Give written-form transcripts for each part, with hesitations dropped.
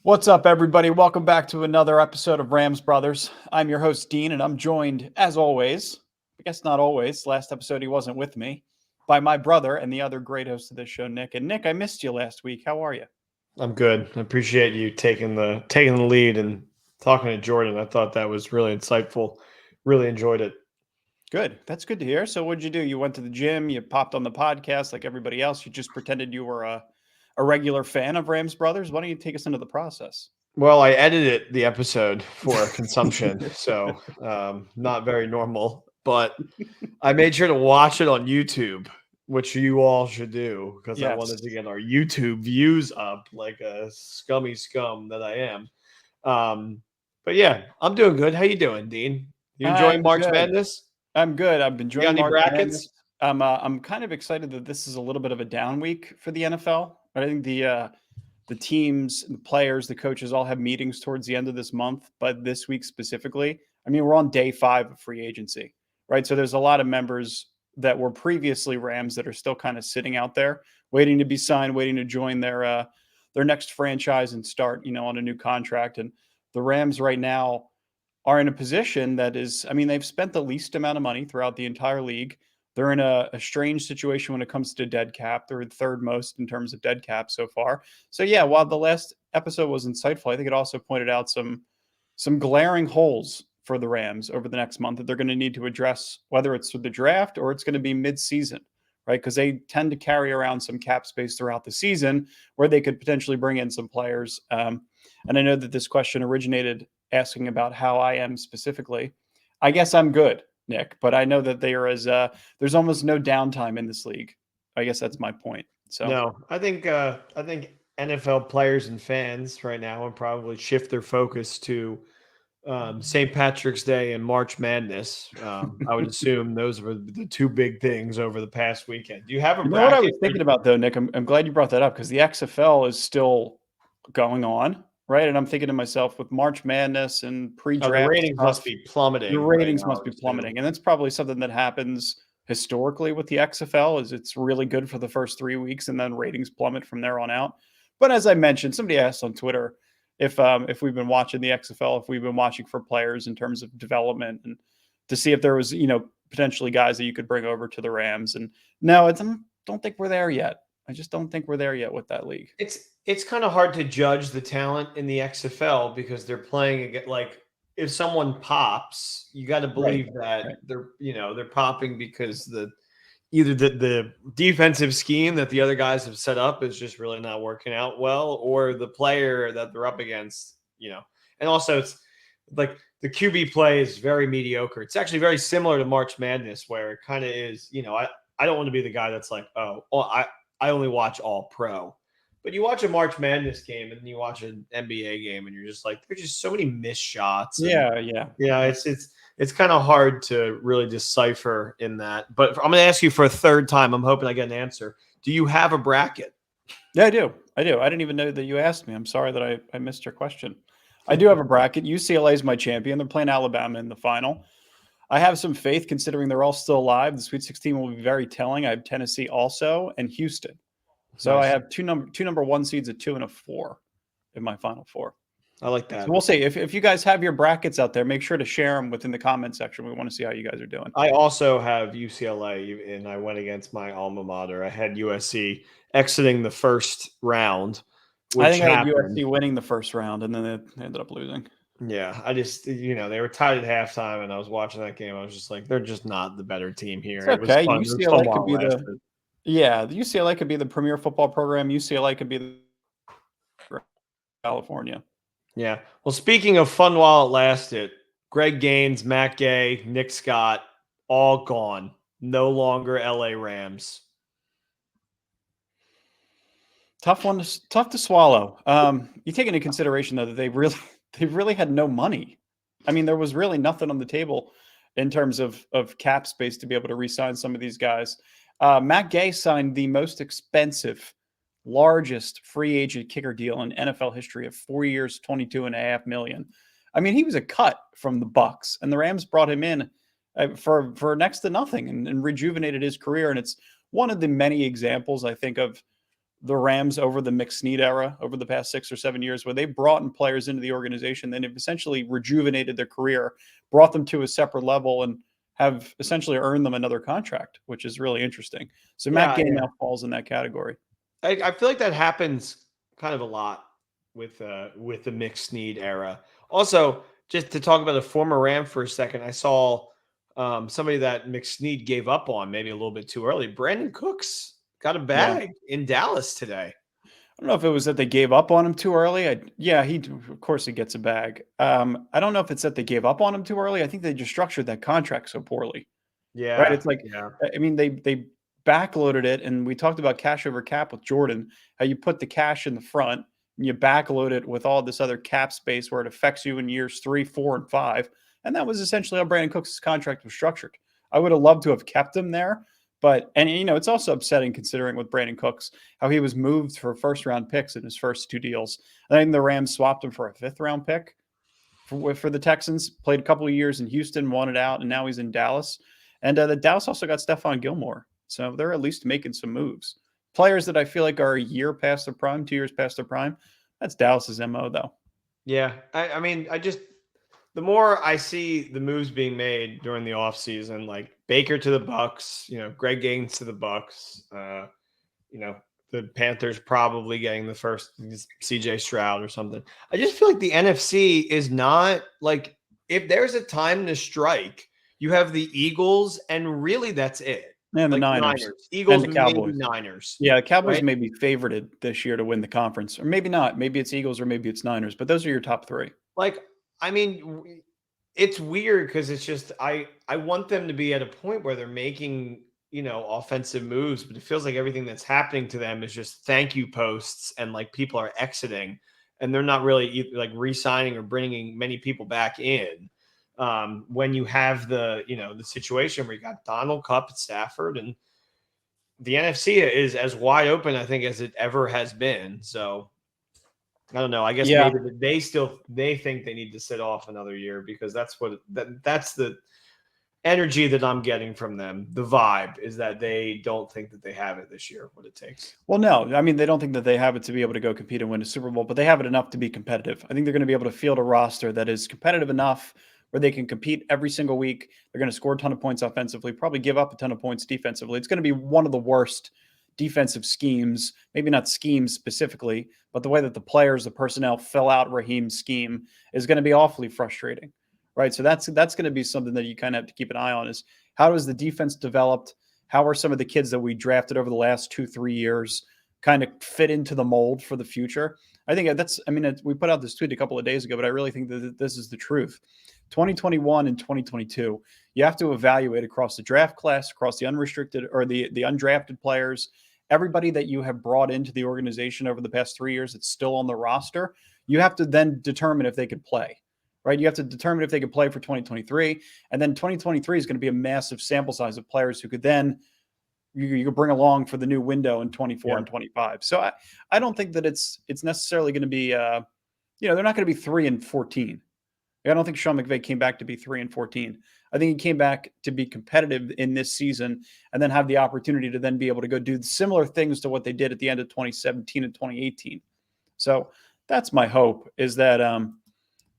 What's up, everybody? Welcome back to another episode of Rams Brothers. I'm your host, Dean, and I'm joined, as always, I guess not always, last episode he wasn't with me, by my brother and the other great host of this show, Nick. And Nick, I missed you last week. How are you? I'm good. I appreciate you taking the lead and talking to Jordan. I thought that was really insightful. Really enjoyed it. Good. That's good to hear. So what'd you do? You went to the gym, you popped on the podcast like everybody else. You just pretended you were a regular fan of Rams Brothers. Why don't you take us into the process? Well, I edited the episode for consumption, so not very normal. But I made sure to watch it on YouTube, which you all should do because I Yes. wanted to get our YouTube views up like a scummy scum that I am. But yeah, I'm doing good. How you doing, Dean? You enjoying I'm March good. Madness? I'm good. I'm You got enjoying any March Madness. brackets? I'm kind of excited that this is a little bit of a down week for the NFL. I think the teams, the players, the coaches all have meetings towards the end of this month, but this week specifically, I mean, we're on day 5 of free agency, right? So there's a lot of members that were previously Rams that are still kind of sitting out there, waiting to be signed, waiting to join their next franchise and start, on a new contract. And the Rams right now are in a position that is, I mean, they've spent the least amount of money throughout the entire league. They're in a strange situation when it comes to dead cap. They're the third most in terms of dead cap so far. So yeah, while the last episode was insightful, I think it also pointed out some glaring holes for the Rams over the next month that they're going to need to address, whether it's with the draft or it's going to be mid-season, right? Because they tend to carry around some cap space throughout the season where they could potentially bring in some players. And I know that this question originated asking about how I am specifically. I guess I'm good, Nick, but I know that there's almost no downtime in this league. I guess that's my point. So No, I think NFL players and fans right now would probably shift their focus to St. Patrick's Day and March Madness. I would assume those were the two big things over the past weekend. Do you have a you know what I was bracket? thinking about though, Nick? I'm glad you brought that up because the XFL is still going on, right? And I'm thinking to myself with March Madness and Oh, the pre-draft ratings stuff, must be the plummeting right ratings now, I must be would assume. plummeting. And that's probably something that happens historically with the XFL is it's really good for the first 3 weeks and then ratings plummet from there on out. But as I mentioned, somebody asked on Twitter if we've been watching the XFL, if we've been watching for players in terms of development and to see if there was, potentially guys that you could bring over to the Rams. And no, I don't think we're there yet. I just don't think we're there yet with that league. It's kind of hard to judge the talent in the XFL because they're playing against like if someone pops, you got to Right. believe that Right. they're popping because either the defensive scheme that the other guys have set up is just really not working out well, or the player that they're up against, and also it's like the QB play is very mediocre. It's actually very similar to March Madness where it kind of is, I don't want to be the guy that's like, I only watch all pro. But you watch a March Madness game and then you watch an NBA game and you're just like, there's just so many missed shots. And Yeah, yeah. it's kind of hard to really decipher in that. But I'm going to ask you for a third time. I'm hoping I get an answer. Do you have a bracket? Yeah, I do. I do. I didn't even know that you asked me. I'm sorry that I missed your question. I do have a bracket. UCLA is my champion. They're playing Alabama in the final. I have some faith considering they're all still alive. The Sweet 16 will be very telling. I have Tennessee also and Houston. So I Nice. have two number 1 seeds, a 2 and a 4 in my final 4. I like So that. we'll see. If you guys have your brackets out there, make sure to share them within the comment section. We want to see how you guys are doing. I also have UCLA, and I went against my alma mater. I had USC exiting the first round, I which think I had happened. USC winning the first round, and then they ended up losing. Yeah, I just they were tied at halftime, and I was watching that game. I was just like, they're just not the better team It's here. It was okay. fun. It was fun UCLA could while be it the lasted. Yeah, the UCLA could be the premier football program. UCLA could be the California. Yeah. Well, speaking of fun while it lasted, Greg Gaines, Matt Gay, Nick Scott, all gone. No longer LA Rams. Tough to swallow. You take into consideration though that they really had no money. I mean, there was really nothing on the table in terms of cap space to be able to re-sign some of these guys. Matt Gay signed the most expensive, largest free agent kicker deal in NFL history of 4 years, $22.5 million. I mean, he was a cut from the Bucks, and the Rams brought him in for next to nothing and rejuvenated his career. And it's one of the many examples I think of the Rams over the McSnead era over the past 6 or 7 years, where they brought in players into the organization, then have essentially rejuvenated their career, brought them to a separate level, and have essentially earned them another contract, which is really interesting. So Matt Yeah, Gay yeah. now falls in that category. I feel like that happens kind of a lot with the McSnead era. Also, just to talk about a former Ram for a second, I saw somebody that McSnead gave up on maybe a little bit too early. Brandon Cooks got a Yeah. bag in Dallas today. I don't know if it was that they gave up on him too early. Yeah, he of course he gets a bag. I don't know if it's that they gave up on him too early. I think they just structured that contract so poorly. Right? Yeah, It's like, yeah, I mean, they backloaded it, and we talked about cash over cap with Jordan, how you put the cash in the front and you backload it with all this other cap space where it affects you in years 3, 4, and 5. And that was essentially how Brandon Cooks' contract was structured. I would have loved to have kept him there, but it's also upsetting considering with Brandon Cooks how he was moved for first round picks in his first 2 deals. I think the Rams swapped him for a 5th round pick for the Texans. Played a couple of years in Houston, won it out, and now he's in Dallas. And the Dallas also got Stephon Gilmore, so they're at least making some moves. Players that I feel like are a year past their prime, 2 years past their prime. That's Dallas's mo, though. yeah. I mean, the more I see the moves being made during the offseason, like Baker to the Bucks, Greg Gaines to the Bucks, the Panthers probably getting the first CJ Stroud or something. I just feel like the NFC is not like, if there's a time to strike, you have the Eagles, and really that's it. And the Like Niners Niners, and Eagles, the maybe Cowboys. Niners, Yeah, the Cowboys right? may be favorited this year to win the conference, or maybe not. Maybe it's Eagles or maybe it's Niners, but those are your top 3. Like, I mean, it's weird because it's just I want them to be at a point where they're making offensive moves, but it feels like everything that's happening to them is just thank you posts, and like people are exiting, and they're not really like re-signing or bringing many people back in. When you have the situation where you got Donald, Cup, and Stafford, and the NFC is as wide open, I think, as it ever has been. So I don't know. I guess Yeah, maybe they think they need to sit off another year, because that's that's the energy that I'm getting from them. The vibe is that they don't think that they have it this year, what it takes. well, no, I mean, they don't think that they have it to be able to go compete and win a Super Bowl, but they have it enough to be competitive. I think they're going to be able to field a roster that is competitive enough where they can compete every single week. They're going to score a ton of points offensively, probably give up a ton of points defensively. It's going to be one of the worst defensive schemes, maybe not schemes specifically, but the way that the players, the personnel fill out Raheem's scheme is going to be awfully frustrating, right? So that's going to be something that you kind of have to keep an eye on, is how does the defense developed? How are some of the kids that we drafted over the last 2, 3 years kind of fit into the mold for the future? I think we put out this tweet a couple of days ago, but I really think that this is the truth. 2021 and 2022, you have to evaluate across the draft class, across the unrestricted or the undrafted players, everybody that you have brought into the organization over the past 3 years that's still on the roster. You have to then determine if they could play, right? You have to determine if they could play for 2023. And then 2023 is going to be a massive sample size of players who could then you could bring along for the new window in 24 Yeah. and 25. So I don't think that it's necessarily going to be, they're not going to be 3-14. I don't think Sean McVay came back to be 3-14. I think he came back to be competitive in this season and then have the opportunity to then be able to go do similar things to what they did at the end of 2017 and 2018. So that's my hope, is that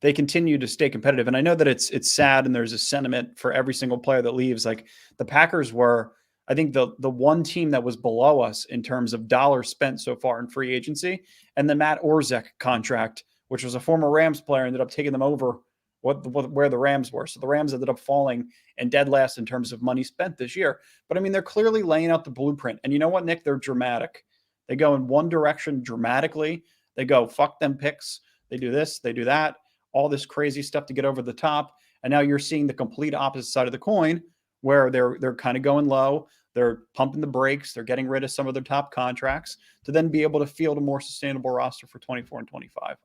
they continue to stay competitive. And I know that it's sad, and there's a sentiment for every single player that leaves. Like the Packers were, I think, the one team that was below us in terms of dollars spent so far in free agency. And the Matt Orzech contract, which was a former Rams player, ended up taking them over where the Rams were. So the Rams ended up falling and dead last in terms of money spent this year. But I mean, they're clearly laying out the blueprint. And you know what, Nick? They're dramatic. They go in one direction dramatically. They go, fuck them picks. They do this, they do that, all this crazy stuff to get over the top. And now you're seeing the complete opposite side of the coin, where they're kind of going low. They're pumping the brakes. They're getting rid of some of their top contracts to then be able to field a more sustainable roster for 24 and 25.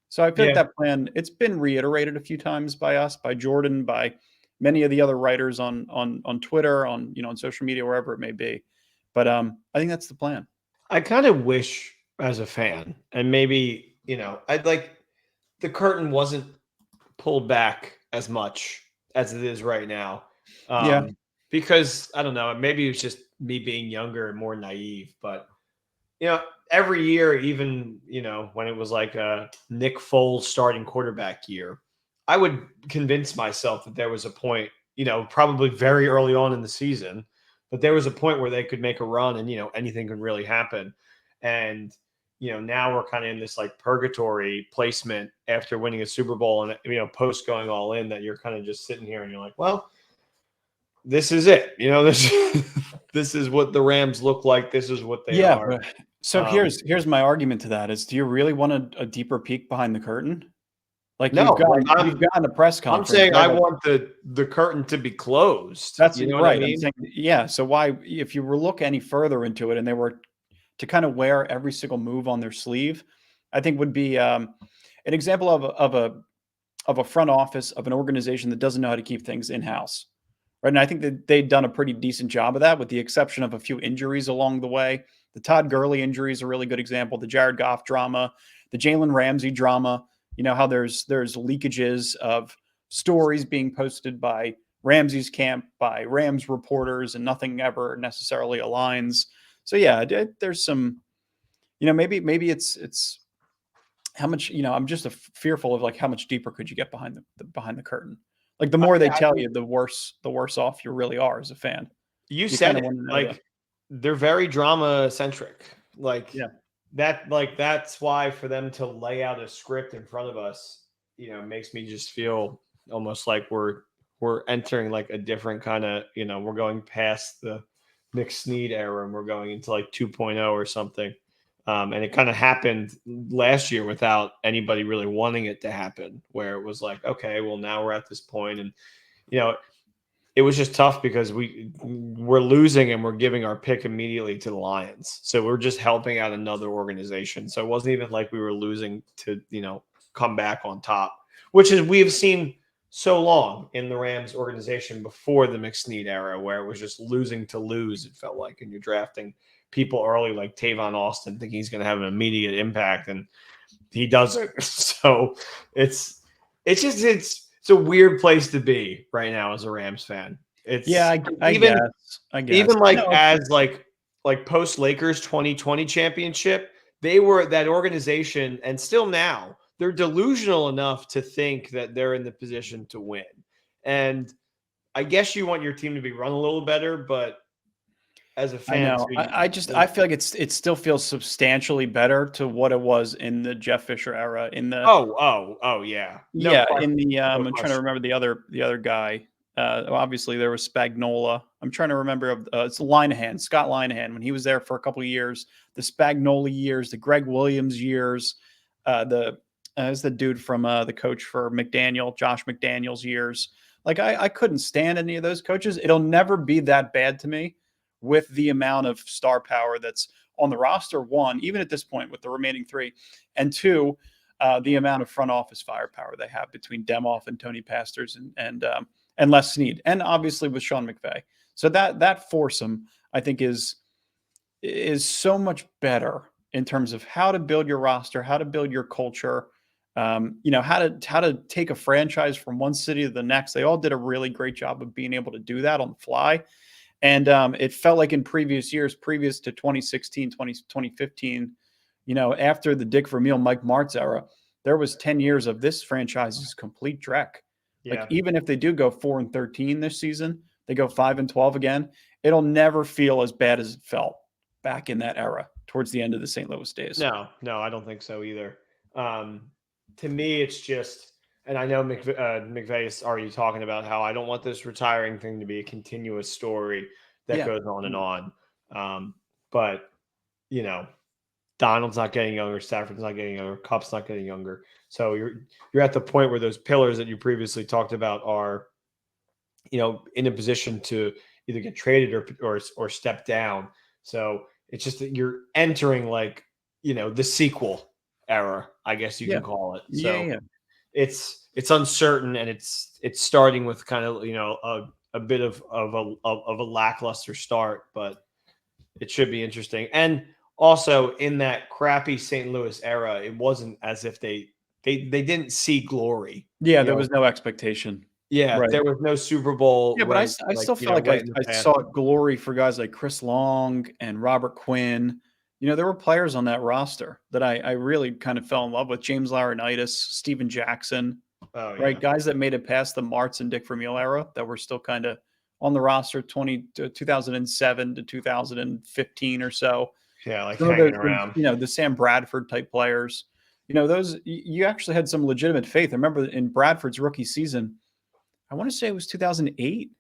So I feel like Yeah. that plan, it's been reiterated a few times by us, by Jordan, by many of the other writers on Twitter, on social media, wherever it may be. But I think that's the plan. I kind of wish, as a fan, and maybe, I'd like the curtain wasn't pulled back as much as it is right now. Yeah. Because I don't know, maybe it's just me being younger and more naive, but every year, even when it was like a Nick Foles starting quarterback year, I would convince myself that there was a point, probably very early on in the season, but there was a point where they could make a run and anything could really happen. And now we're kind of in this like purgatory placement after winning a Super Bowl and post going all in, that you're kind of just sitting here and you're like, well, this is it. This this is what the Rams look like. This is what they Yeah, are. but so here's my argument to that is, do you really want a deeper peek behind the curtain? Like No, you've gotten a press I'm conference. saying I Right? want the curtain to be closed. That's You know what I right. I'm mean? saying, yeah. So why, if you were look any further into it and they were to kind of wear every single move on their sleeve, I think would be an example of a front office of an organization that doesn't know how to keep things in house. Right. And I think that they've done a pretty decent job of that, with the exception of a few injuries along the way. The Todd Gurley injury is a really good example. The Jared Goff drama, the Jalen Ramsey drama. How there's leakages of stories being posted by Ramsey's camp, by Rams reporters, and nothing ever necessarily aligns. So yeah, there's some, maybe it's how much, I'm just fearful of like how much deeper could you get behind the curtain. Like the more they Yeah, tell you, the worse off you really are as a fan. you You said kind of it. want to know Like they're very drama centric. Like yeah. that's why for them to lay out a script in front of us, makes me just feel almost like we're entering like a different kind of, we're going past the Nick Snead era and we're going into like 2.0 or something. And it kind of happened last year without anybody really wanting it to happen, where it was like, okay, well, now we're at this point, and it was just tough because we're losing and we're giving our pick immediately to the Lions, so we're just helping out another organization. So it wasn't even like we were losing to come back on top, which is we've seen so long in the Rams organization before the McSnead era, where it was just losing to lose. It felt like, and you're drafting people early like Tavon Austin, thinking he's going to have an immediate impact, and he doesn't. So it's a weird place to be right now as a Rams fan. Yeah, It's I even guess. even like No, as like post Lakers 2020 championship, they were that organization, and still now they're delusional enough to think that they're in the position to win. And I guess you want your team to be run a little better, but as a I fan know. too, I feel like it still feels substantially better to what it was in the Jeff Fisher era. oh yeah, no Yeah, question, in the no I'm trying to question. remember the other guy. Obviously there was Spagnola. I'm trying to remember it's Linehan, Scott Linehan, when he was there for a couple of years. The Spagnola years, the Greg Williams years, the is the dude from the coach for McDaniel, Josh McDaniels years. Like I couldn't stand any of those coaches. It'll never be that bad to me with the amount of star power that's on the roster. One, even at this point with the remaining three, and two, the amount of front office firepower they have between Demoff and Tony Pastors and Les Snead, and obviously with Sean McVay. So that foursome, I think, is so much better in terms of how to build your roster, how to build your culture, how to take a franchise from one city to the next. They all did a really great job of being able to do that on the fly. And it felt like in previous years, previous to 2016, 2015, after the Dick Vermeil, Mike Martz era, there was 10 years of this franchise's complete dreck. Like, Yeah. even if they do go 4-13 this season, they go 5-12 again, it'll never feel as bad as it felt back in that era towards the end of the St. Louis days. No, I don't think so either. To me, it's just, and I know McVay is already talking about how I don't want this retiring thing to be a continuous story that Yeah. goes on and on. But Donald's not getting younger, Stafford's not getting younger, Kupp's not getting younger. So you're at the point where those pillars that you previously talked about are, in a position to either get traded or step down. So it's just that you're entering like, the sequel era, I guess you Yeah. can call it. Yeah. So Yeah. it's uncertain, and it's starting with kind of, a bit of a lackluster start, but it should be interesting. And also in that crappy St. Louis era, it wasn't as if they didn't see glory. Yeah. There was no expectation. Yeah, Right. there was no Super Bowl Yeah, but I like, still feel like right I in the I past. saw glory for guys like Chris Long and Robert Quinn There were players on that roster that I really kind of fell in love with. James Laurinaitis, Steven Jackson, Oh right? yeah. Guys that made it past the Martz and Dick Vermeil era that were still kind of on the roster 2007 to 2015 or so. Yeah, like Some of hanging those, around. the Sam Bradford type players, those you actually had some legitimate faith. I remember in Bradford's rookie season, I want to say it was 2008.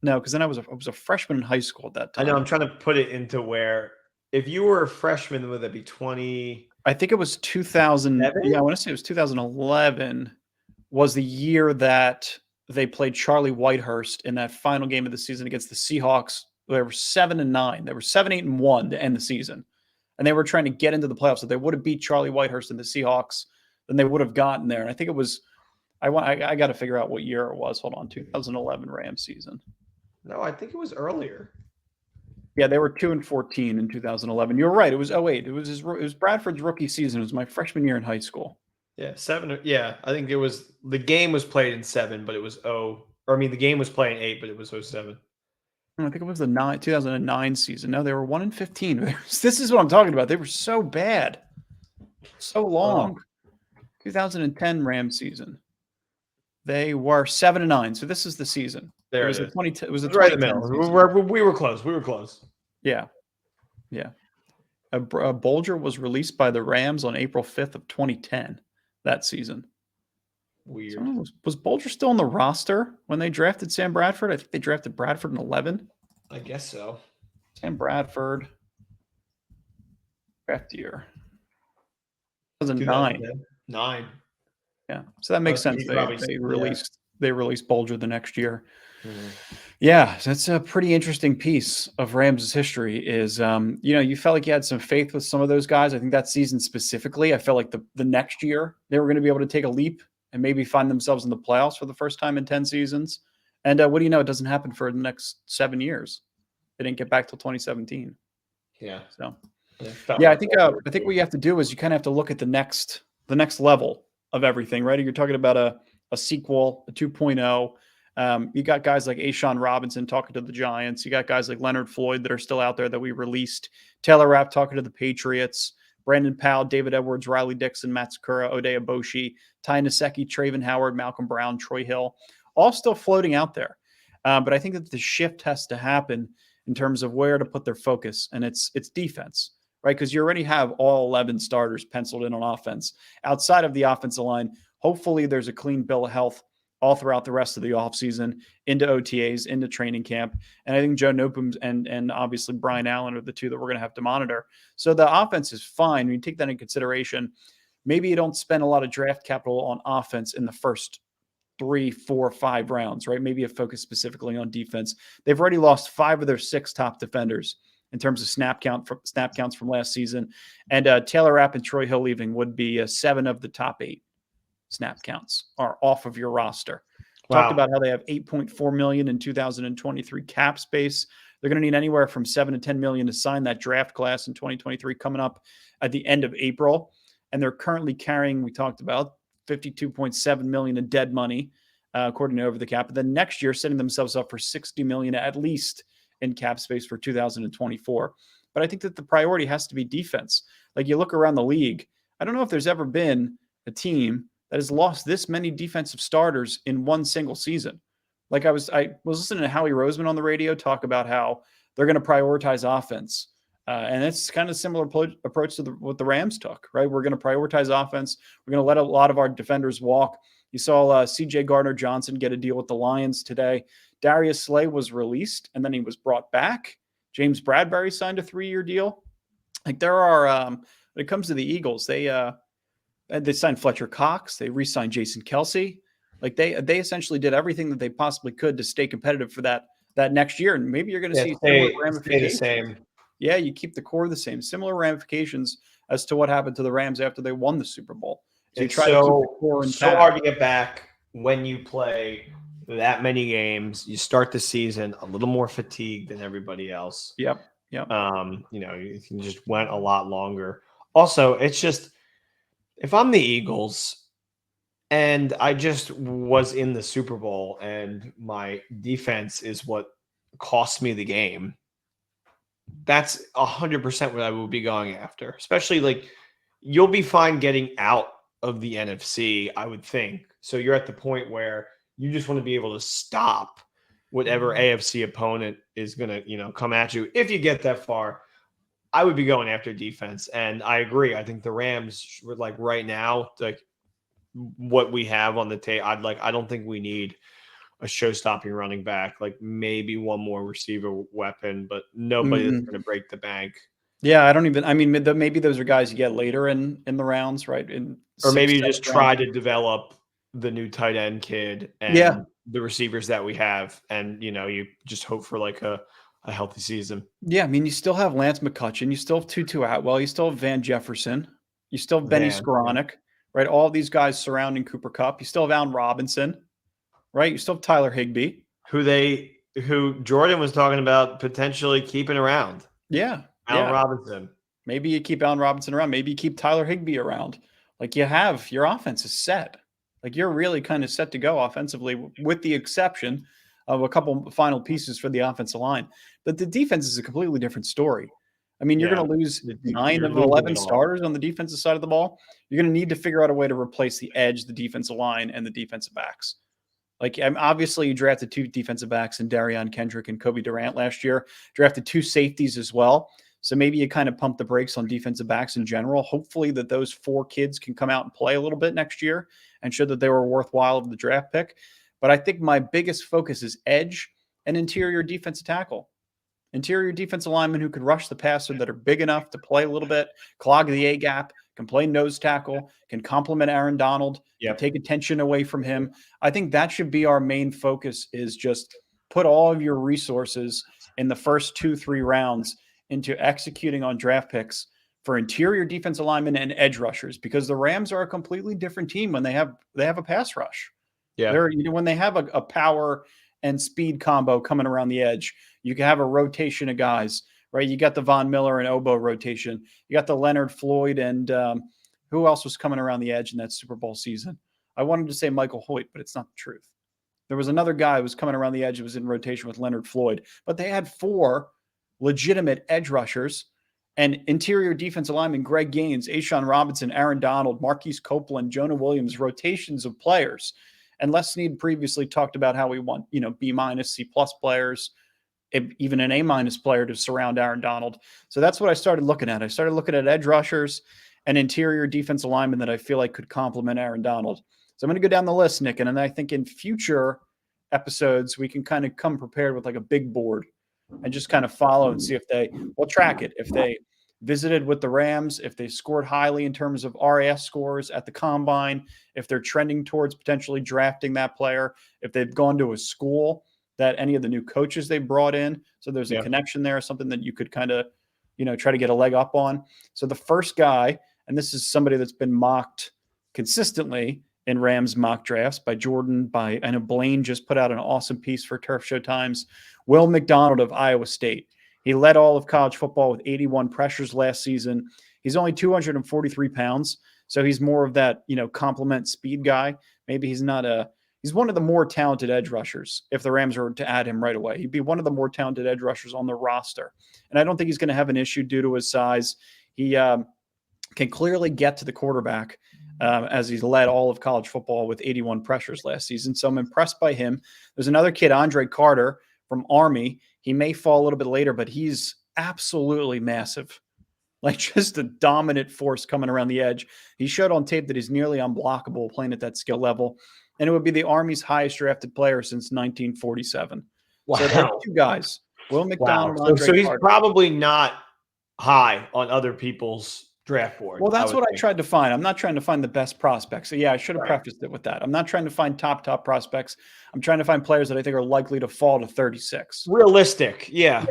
No, because then I was a freshman in high school at that I know. time. I'm trying to put it into where if you were a freshman, would that be 27? I think it was 2000. Yeah, I want to say it was 2011 was the year that they played Charlie Whitehurst in that final game of the season against the Seahawks. They were 7-9. They were 7-8-1 to end the season, and they were trying to get into the playoffs. So they would have beat Charlie Whitehurst and the Seahawks, then they would have gotten there. And I think it was. I got to figure out what year it was. Hold on, 2011 Rams season. No, I think it was earlier. Yeah, they were 2-14 in 2011. You're right. It was 08. It was Bradford's rookie season. It was my freshman year in high school. Yeah, 7. Yeah, I think it was the game was played in 7, but it was the game was played in 8, but it was 07. I think it was the 2009 season. No, they were 1-15. This is what I'm talking about. They were so bad, so long. 2010 Rams season. They were 7-9. So this is the season. There it was it a is. 20. It was a It was right in the 2010 middle. We were close. We were close. Yeah. A Bolger was released by the Rams on April 5th of 2010. That season. Weird. Was Bolger still on the roster when they drafted Sam Bradford? I think they drafted Bradford in 11. I guess so. Sam Bradford. Draft year. 2009. 9. Yeah. So that makes sense. They released Bolger the next year. Mm-hmm. Yeah, that's a pretty interesting piece of Rams' history is, you felt like you had some faith with some of those guys. I think that season specifically, I felt like the next year they were going to be able to take a leap and maybe find themselves in the playoffs for the first time in 10 seasons. And what do you know? It doesn't happen for the next 7 years. They didn't get back till 2017. Yeah. So, I think what you have to do is you kind of have to look at the next level of everything, right? You're talking about a sequel, a 2.0. You got guys like Ashawn Robinson talking to the Giants. You got guys like Leonard Floyd that are still out there that we released. Taylor Rapp talking to the Patriots. Brandon Powell, David Edwards, Riley Dixon, Matt Sakura, Ode Aboshi, Ty Nsekhe, Traven Howard, Malcolm Brown, Troy Hill, all still floating out there. But I think that the shift has to happen in terms of where to put their focus, and it's defense, right? Because you already have all 11 starters penciled in on offense. Outside of the offensive line, hopefully there's a clean bill of health all throughout the rest of the offseason, into OTAs, into training camp. And I think Joe Nopum and obviously Brian Allen are the two that we're going to have to monitor. So the offense is fine. When you take that into consideration, maybe you don't spend a lot of draft capital on offense in the first 3, 4, 5 rounds, right? Maybe a focus specifically on defense. They've already lost 5 of their 6 top defenders in terms of snap counts from last season. And Taylor Rapp and Troy Hill leaving would be 7 of the top 8 snap counts are off of your roster. Wow. Talked about how they have $8.4 million in 2023 cap space. They're going to need anywhere from $7 to $10 million to sign that draft class in 2023 coming up at the end of April. And they're currently carrying, we talked about, $52.7 million in dead money, according to Over the Cap. And then next year, setting themselves up for $60 million at least in cap space for 2024. But I think that the priority has to be defense. Like you look around the league, I don't know if there's ever been a team that has lost this many defensive starters in one single season. Like I was listening to Howie Roseman on the radio talk about how they're going to prioritize offense. And it's kind of similar approach to what the Rams took, right? We're going to prioritize offense. We're going to let a lot of our defenders walk. You saw C.J. Gardner-Johnson get a deal with the Lions today. Darius Slay was released, and then he was brought back. James Bradbury signed a 3-year deal. Like there are, when it comes to the Eagles, they signed Fletcher Cox. They re-signed Jason Kelsey. Like they essentially did everything that they possibly could to stay competitive for that next year. And maybe you're going to see similar ramifications. The same. Yeah, you keep the core the same. Similar ramifications as to what happened to the Rams after they won the Super Bowl. So you try to keep the core intact. So hard to get back when you play that many games. You start the season a little more fatigued than everybody else. Yep. You just went a lot longer. Also, it's just if I'm the Eagles and I just was in the Super Bowl and my defense is what cost me the game, That's 100% what I will be going after. Especially like you'll be fine getting out of the NFC, I would think. So you're at the point where you just want to be able to stop whatever AFC opponent is going to, come at you. If you get that far, I would be going after defense. And I agree. I think the Rams would like right now, like what we have on the tape, I don't think we need a show-stopping running back, like maybe one more receiver weapon, but nobody that's going to break the bank. Yeah, I don't even. I mean, maybe those are guys you get later in the rounds, right? In Or maybe sixth, you seventh just round. try to develop the new tight end kid Yeah, and the receivers that we have, and you just hope for like a healthy season. yeah. I mean, you still have Lance McCutcheon, you still have Tutu Atwell, you still have Van Jefferson, you still have Benny Yeah. Skoranek, right? All these guys surrounding Cooper Kupp. You still have Allen Robinson, right? You still have Tyler Higbee. Who Jordan was talking about potentially keeping around. Yeah, Allen yeah. Robinson. Maybe you keep Allen Robinson around. Maybe you keep Tyler Higbee around. Like you have your offense is set. Like you're really kind of set to go offensively, with the exception of a couple final pieces for the offensive line. But the defense is a completely different story. I mean, you're Yeah. going to lose 9 You're of losing 11 it all. starters on the defensive side of the ball. You're going to need to figure out a way to replace the edge, the defensive line, and the defensive backs. Like, obviously, you drafted 2 defensive backs in Darion Kendrick and Kobe Durant last year. Drafted 2 safeties as well. So maybe you kind of pump the brakes on defensive backs in general. Hopefully that those 4 kids can come out and play a little bit next year and show that they were worthwhile of the draft pick. But I think my biggest focus is edge and interior defensive tackle. Interior defensive linemen who can rush the passer, that are big enough to play a little bit, clog the A gap, can play nose tackle, can complement Aaron Donald, can take attention away from him. I think that should be our main focus, is just put all of your resources in the first 2-3 rounds into executing on draft picks for interior defensive linemen and edge rushers, because the Rams are a completely different team when they have a pass rush. Yeah. They're, when they have a power and speed combo coming around the edge, you can have a rotation of guys, right? You got the Von Miller and Oboe rotation. You got the Leonard Floyd and who else was coming around the edge in that Super Bowl season? I wanted to say Michael Hoyt, but it's not the truth. There was another guy who was coming around the edge who was in rotation with Leonard Floyd, but they had 4 legitimate edge rushers and interior defensive linemen: Greg Gaines, Ashawn Robinson, Aaron Donald, Marquise Copeland, Jonah Williams, rotations of players. And Les Snead previously talked about how we want, B-, C+ players, even an A- player to surround Aaron Donald. So that's what I started looking at. I started looking at edge rushers and interior defensive linemen that I feel like could complement Aaron Donald. So I'm going to go down the list, Nick, and then I think in future episodes we can kind of come prepared with like a big board and just kind of follow and see if we'll track it. If they visited with the Rams, if they scored highly in terms of RAS scores at the combine, if they're trending towards potentially drafting that player, if they've gone to a school that any of the new coaches they brought in, so there's a connection there, something that you could kind of, try to get a leg up on. So the first guy, and this is somebody that's been mocked consistently in Rams mock drafts by Jordan, I know Blaine just put out an awesome piece for Turf Show Times, Will McDonald of Iowa State. He led all of college football with 81 pressures last season. He's only 243 pounds, so he's more of that, complement speed guy. Maybe he's one of the more talented edge rushers. If the Rams were to add him right away, he'd be one of the more talented edge rushers on the roster. And I don't think he's going to have an issue due to his size. He can clearly get to the quarterback, as he's led all of college football with 81 pressures last season. So I'm impressed by him. There's another kid, Andre Carter from Army. He may fall a little bit later, but he's absolutely massive. Like just a dominant force coming around the edge. He showed on tape that he's nearly unblockable playing at that skill level. And it would be the Army's highest drafted player since 1947. Wow. So those 2 guys, Will McDonald, Wow. Andre So he's Carter. probably not high on other people's draft board. Well, that's what I tried to find. I'm not trying to find the best prospects. So yeah, I should have prefaced it with that. I'm not trying to find top prospects. I'm trying to find players that I think are likely to fall to 36. Realistic. Yeah.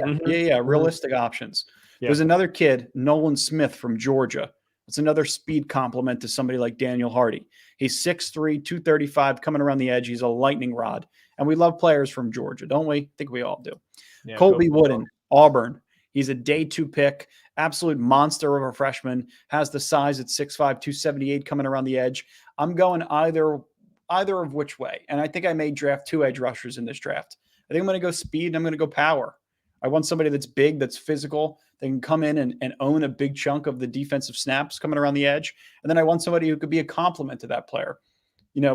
Realistic options. There's another kid, Nolan Smith from Georgia. It's another speed complement to somebody like Daniel Hardy. He's 6'3", 235, coming around the edge. He's a lightning rod. And we love players from Georgia, don't we? I think we all do. Yeah, Colby Wooden, Auburn. He's a day 2 pick, absolute monster of a freshman, has the size at 6'5", 278 coming around the edge. I'm going either of which way. And I think I may draft 2 edge rushers in this draft. I think I'm going to go speed and I'm going to go power. I want somebody that's big, that's physical, that can come in and own a big chunk of the defensive snaps coming around the edge. And then I want somebody who could be a complement to that player.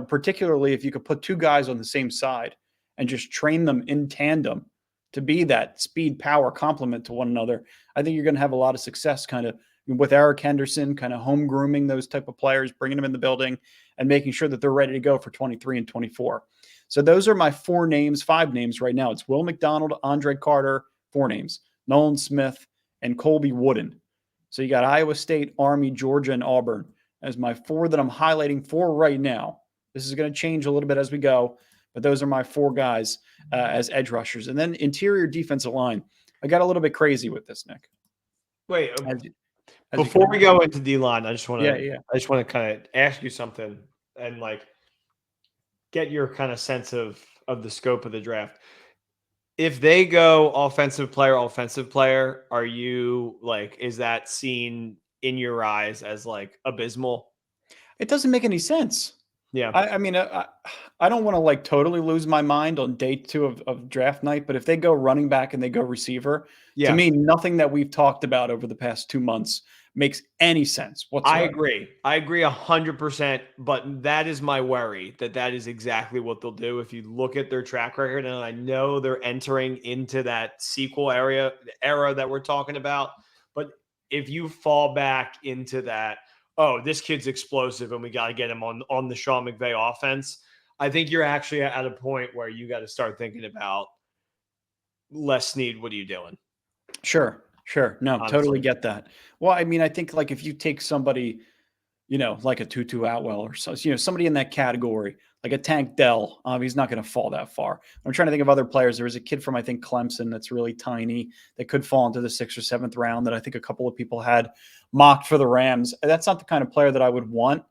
Particularly if you could put two guys on the same side and just train them in tandem to be that speed power complement to one another, I think you're going to have a lot of success kind of with Eric Henderson, kind of home grooming those type of players, bringing them in the building and making sure that they're ready to go for 23 and 24. So those are my five names right now. It's Will McDonald, Andre Carter, four names, Nolan Smith, and Colby Wooden. So you got Iowa State, Army, Georgia, and Auburn as my four that I'm highlighting for right now. This is going to change a little bit as we go, but those are my four guys as edge rushers. And then interior defensive line. I got a little bit crazy with this, Nick. Wait, as before we go into D-line, I just want to yeah. I just want to kind of ask you something and like get your kind of sense of the scope of the draft. If they go offensive player, are you like, is that seen in your eyes as like abysmal? It doesn't make any sense. Yeah. I mean, I don't want to like totally lose my mind on day two of draft night, but if they go running back and they go receiver, to me, nothing that we've talked about over the past 2 months makes any sense whatsoever. I agree 100%, but that is my worry that is exactly what they'll do. If you look at their track record, and I know they're entering into that sequel era that we're talking about, but if you fall back into that, oh, this kid's explosive and we got to get him on the Sean McVay offense, I think you're actually at a point where you got to start thinking about Les Snead. What are you doing? Sure. No, honestly. Totally get that. Well, I mean, I think like if you take somebody, like a Tutu Atwell or so, somebody in that category, like a Tank Dell, he's not going to fall that far. I'm trying to think of other players. There was a kid from, I think, Clemson that's really tiny that could fall into the 6th or 7th round that I think a couple of people had mocked for the Rams. That's not the kind of player that I would want.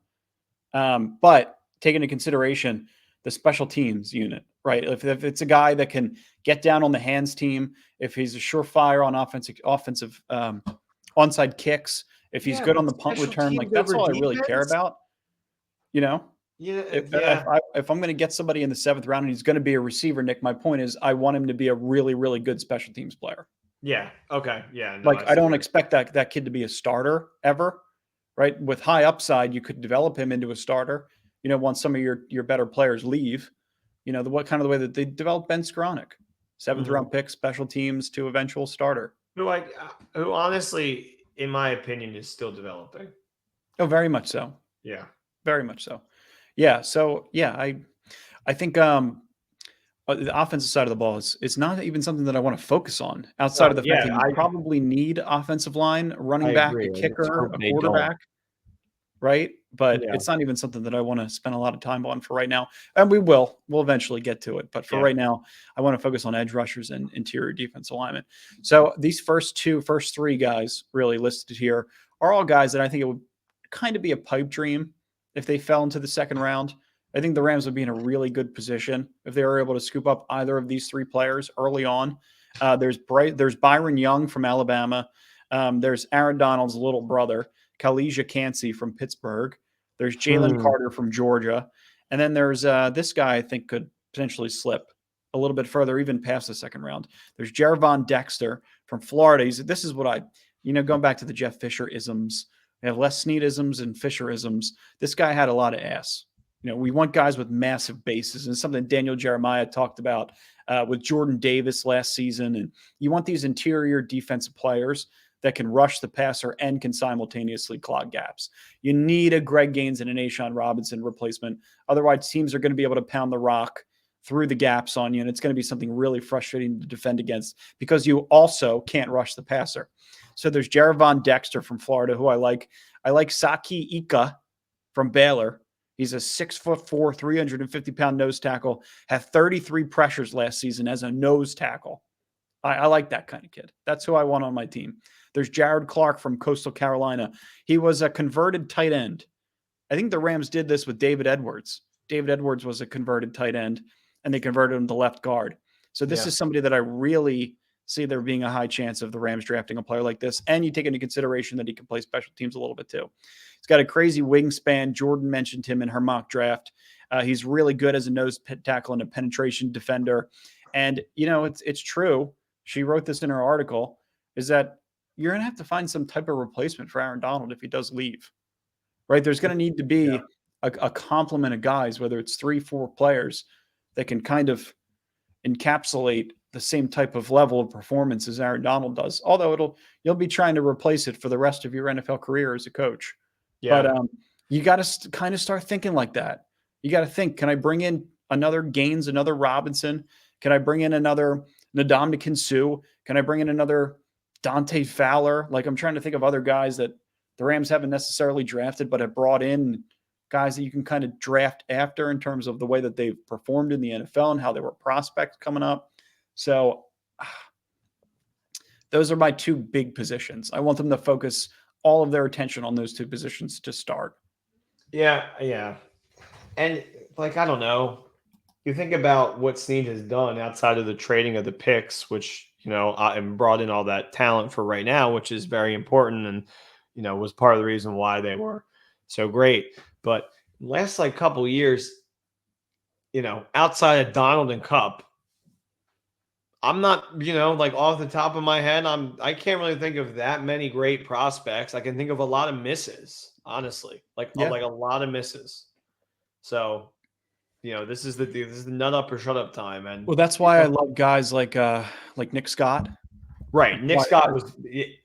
But take into consideration the special teams unit, right? If it's a guy that can get down on the hands team, if he's a surefire on offensive onside kicks, if he's good on the punt return, like that's all I really care about. If I'm going to get somebody in the 7th round and he's going to be a receiver, Nick, my point is I want him to be a really, really good special teams player. Yeah. Okay. Yeah. No, I don't expect that kid to be a starter ever, right? With high upside, you could develop him into a starter. Once some of your better players leave, the way that they developed Ben Skoranek, 7th round pick, special teams to eventual starter. Who honestly, in my opinion, is still developing. Oh, very much so. Yeah. Very much so. Yeah. So yeah, I think the offensive side of the ball is not even something that I want to focus on outside of the fact that you probably need offensive line, running back, a kicker, a quarterback. Right. But it's not even something that I want to spend a lot of time on for right now. And we'll eventually get to it. But for right now, I want to focus on edge rushers and interior defense alignment. So these first three guys really listed here are all guys that I think it would kind of be a pipe dream if they fell into the 2nd round. I think the Rams would be in a really good position if they were able to scoop up either of these three players early on. There's Byron Young from Alabama. There's Aaron Donald's little brother, Khalija Cansey from Pittsburgh. There's Jalen Carter from Georgia. And then there's this guy I think could potentially slip a little bit further, even past the 2nd round. There's Jervon Dexter from Florida. This is what going back to the Jeff Fisher isms. We have Les Snead isms and Fisher isms. This guy had a lot of ass. We want guys with massive bases, and something Daniel Jeremiah talked about with Jordan Davis last season. And you want these interior defensive players that can rush the passer and can simultaneously clog gaps. You need a Greg Gaines and an Ashawn Robinson replacement. Otherwise, teams are going to be able to pound the rock through the gaps on you, and it's going to be something really frustrating to defend against because you also can't rush the passer. So there's Jervon Dexter from Florida, who I like. I like Saki Ika from Baylor. He's a 6'4", 350-pound nose tackle, had 33 pressures last season as a nose tackle. I like that kind of kid. That's who I want on my team. There's Jared Clark from Coastal Carolina. He was a converted tight end. I think the Rams did this with David Edwards. David Edwards was a converted tight end, and they converted him to left guard. So this is somebody that I really see there being a high chance of the Rams drafting a player like this. And you take into consideration that he can play special teams a little bit too. He's got a crazy wingspan. Jordan mentioned him in her mock draft. He's really good as a nose tackle and a penetration defender. And, it's true. she wrote this in her article, is that you're going to have to find some type of replacement for Aaron Donald if he does leave, right? There's going to need to Yeah. be a complement of guys, whether it's 3-4 players that can kind of encapsulate the same type of level of performance as Aaron Donald does. Although you'll be trying to replace it for the rest of your NFL career as a coach. But Yeah. you got to kind of start thinking like that. You got to think, can I bring in another Gaines, another Robinson? Can I bring in another Ndamukong Suh? Can I bring in another Dante Fowler? Like, I'm trying to think of other guys that the Rams haven't necessarily drafted, but have brought in guys that you can kind of draft after in terms of the way that they've performed in the NFL and how they were prospects coming up. So those are my two big positions. I want them to focus all of their attention on those two positions to start. Yeah, yeah. And like, I don't know. You think about what Snead has done outside of the trading of the picks, which, and brought in all that talent for right now, which is very important and, was part of the reason why they were so great. But last like couple years, outside of Donald and Cup, I'm not, like off the top of my head, I can't really think of that many great prospects. I can think of a lot of misses, honestly, like Yeah. like a lot of misses. So, this is the nut up or shut up time, and Well, that's why I love guys like Nick Scott. right, Nick Scott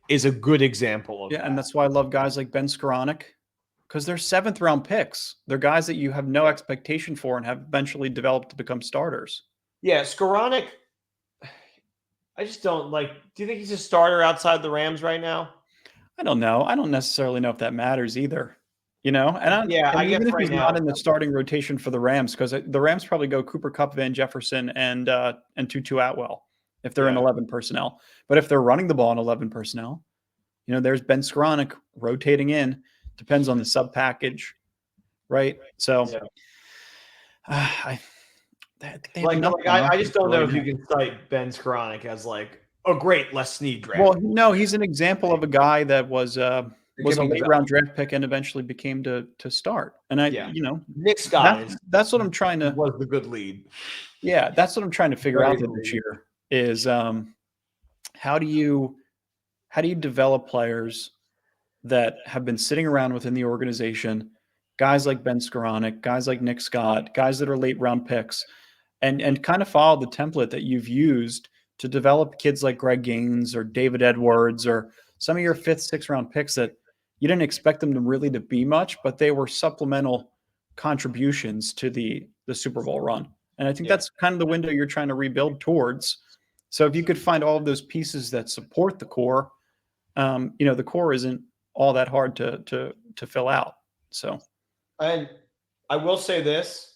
is a good example of Yeah, that. and that's why I love guys like Ben Skoranek, because they're 7th round picks. They're guys that you have no expectation for and have eventually developed to become starters. Yeah, Skoranek, I just don't like. Do you think he's a starter outside the Rams right now? I don't know. I don't necessarily know if that matters either. And I guess even if right he's now not in the starting rotation for the Rams, because the Rams probably go Cooper Kupp, Van Jefferson, and Tutu Atwell if they're in 11 personnel. But if they're running the ball in 11 personnel, there's Ben Skoranek rotating in. Depends on the sub package, right? So, I just don't know if you can cite Ben Skoranek as like a great Les Snead draft. Well, no, he's an example of a guy that was a late round draft pick and eventually became to start. And Nick Scott that's what I'm trying to was the good lead. Yeah, that's what I'm trying to figure out this year is how do you develop players that have been sitting around within the organization, guys like Ben Skoranek, guys like Nick Scott, guys that are late round picks, and kind of follow the template that you've used to develop kids like Greg Gaines or David Edwards or some of your 5th, 6th round picks that you didn't expect them to really to be much, but they were supplemental contributions to the Super Bowl run. And I think that's kind of the window you're trying to rebuild towards. So if you could find all of those pieces that support the core, the core isn't all that hard to fill out. So, and I will say this,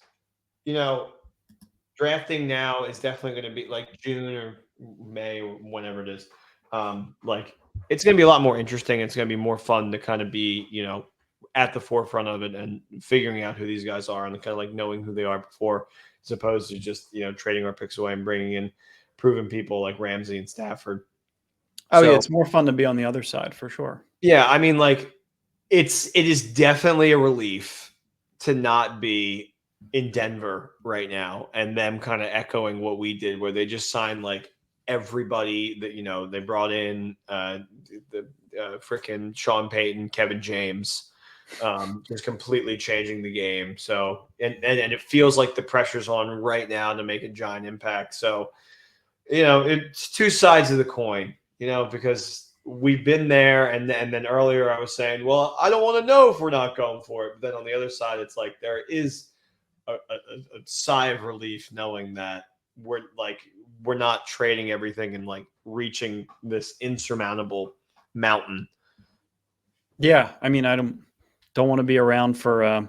drafting now is definitely going to be like June or May or whenever it is. Like it's going to be a lot more interesting. It's going to be more fun to kind of be, at the forefront of it and figuring out who these guys are and kind of like knowing who they are before, as opposed to just, trading our picks away and bringing in proven people like Ramsey and Stafford. Yeah, it's more fun to be on the other side for sure. Yeah, I mean, like it is definitely a relief to not be in Denver right now and them kind of echoing what we did, where they just signed like everybody that they brought in the freaking Sean Payton, Kevin James, just completely changing the game. So and it feels like the pressure's on right now to make a giant impact. So it's two sides of the coin, because we've been there, and then earlier I was saying, well, I don't want to know if we're not going for it. But then on the other side, it's like there is a sigh of relief knowing that we're not trading everything and like reaching this insurmountable mountain. Yeah, I mean, I don't want to be around for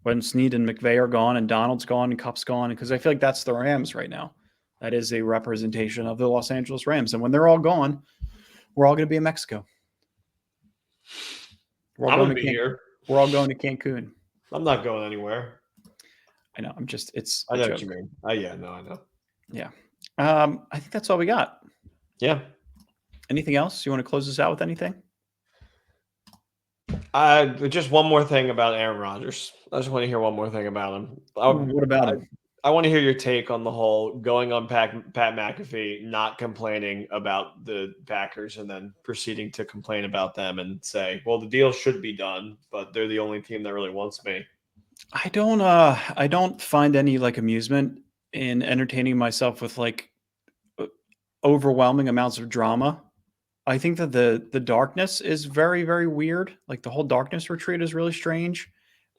when Snead and McVay are gone and Donald's gone and Kupp's gone, because I feel like that's the Rams right now. That is a representation of the Los Angeles Rams, and when they're all gone, we're all going to be in Mexico. I'm going to be here. We're all going to Cancun. I'm not going anywhere. I know. I know what you mean. Yeah, no, I know. Yeah. I think that's all we got. Yeah. Anything else? You want to close this out with anything? Just one more thing about Aaron Rodgers. I just want to hear one more thing about him. What about him? I want to hear your take on the whole going on Pat McAfee, not complaining about the Packers, and then proceeding to complain about them and say, "Well, the deal should be done, but they're the only team that really wants me." I don't find any like amusement in entertaining myself with like overwhelming amounts of drama. I think that the darkness is very, very weird. Like the whole darkness retreat is really strange.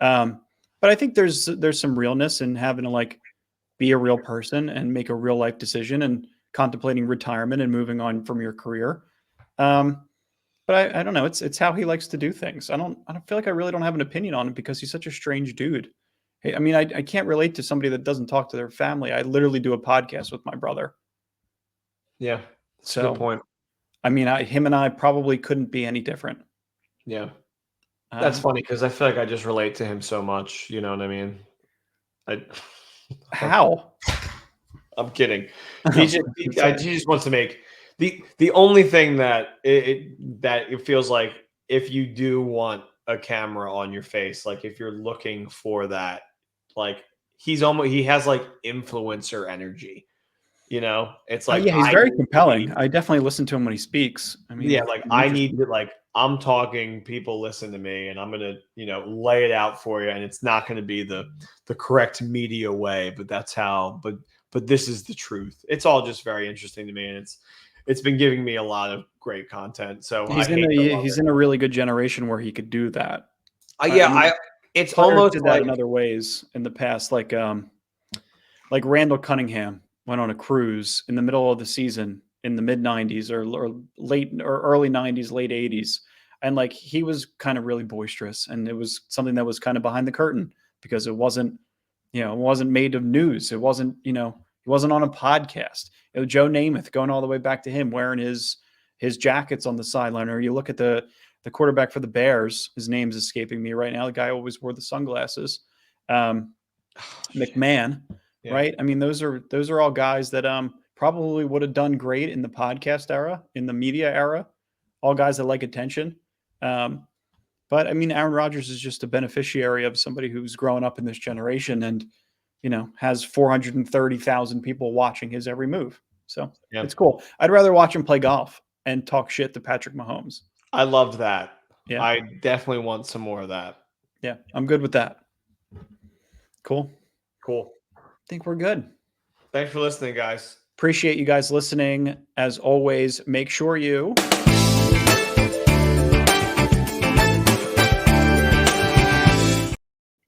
But I think there's some realness in having to like be a real person and make a real life decision and contemplating retirement and moving on from your career. Um, but I don't know. It's how he likes to do things. I don't feel like I really don't have an opinion on him because he's such a strange dude. Hey, I mean, I can't relate to somebody that doesn't talk to their family. I literally do a podcast with my brother. Yeah, that's a good So, point. I mean, him and I probably couldn't be any different. Yeah, that's Um, funny because I feel like I just relate to him so much. You know what I mean? I, how? I'm kidding. I was gonna say. He just wants to make the only thing that it feels like if you do want a camera on your face, like if you're looking for that, like he has like influencer energy. You know, it's like Yeah, he's I very need to compelling. be. I definitely listen to him when he speaks. I Yeah, mean, like he's I need interesting. to like I'm talking, people listen to me, and I'm gonna, lay it out for you. And it's not gonna be the correct media way, but that's how, but this is the truth. It's all just very interesting to me, and it's been giving me a lot of great content. So I hate to love He's it. in a really good generation where he could do that. I Yeah, mean, it's players almost did that like in other ways in the past, like Randall Cunningham went on a cruise in the middle of the season in the mid '90s or late or early '90s, late '80s, and like he was kind of really boisterous, and it was something that was kind of behind the curtain because it wasn't, it wasn't made of news. It wasn't, he wasn't on a podcast. It was Joe Namath going all the way back to him wearing his jackets on the sideline. Or you look at the quarterback for the Bears. His name's escaping me right now. The guy always wore the sunglasses. Um, McMahon, yeah, right? I mean, those are all guys that probably would have done great in the podcast era, in the media era. All guys that like attention. Um, but I mean, Aaron Rodgers is just a beneficiary of somebody who's grown up in this generation and has 430,000 people watching his every move. So yeah. it's cool. I'd rather watch him play golf and talk shit to Patrick Mahomes. I love that. Yeah, I definitely want some more of that. yeah, I'm good with that. Cool. Cool. Think we're good. Thanks for listening, guys. Appreciate you guys listening. As always, make sure you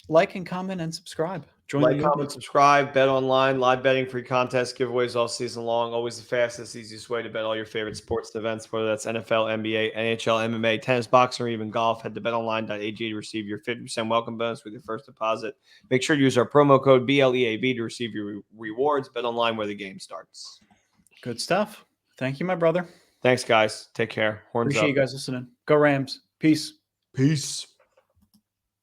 like and comment and subscribe. Join the Like, movement. comment, subscribe, bet online, live betting, free contests, giveaways all season long. Always the fastest, easiest way to bet all your favorite sports events, whether that's NFL, NBA, NHL, MMA, tennis, boxing, or even golf. Head to betonline.ag to receive your 50% welcome bonus with your first deposit. Make sure to use our promo code BLEAV to receive your rewards. Bet online where the game starts. Good stuff. Thank you, my brother. Thanks, guys. Take care. Horns Appreciate up. you guys listening. Go Rams. Peace. Peace.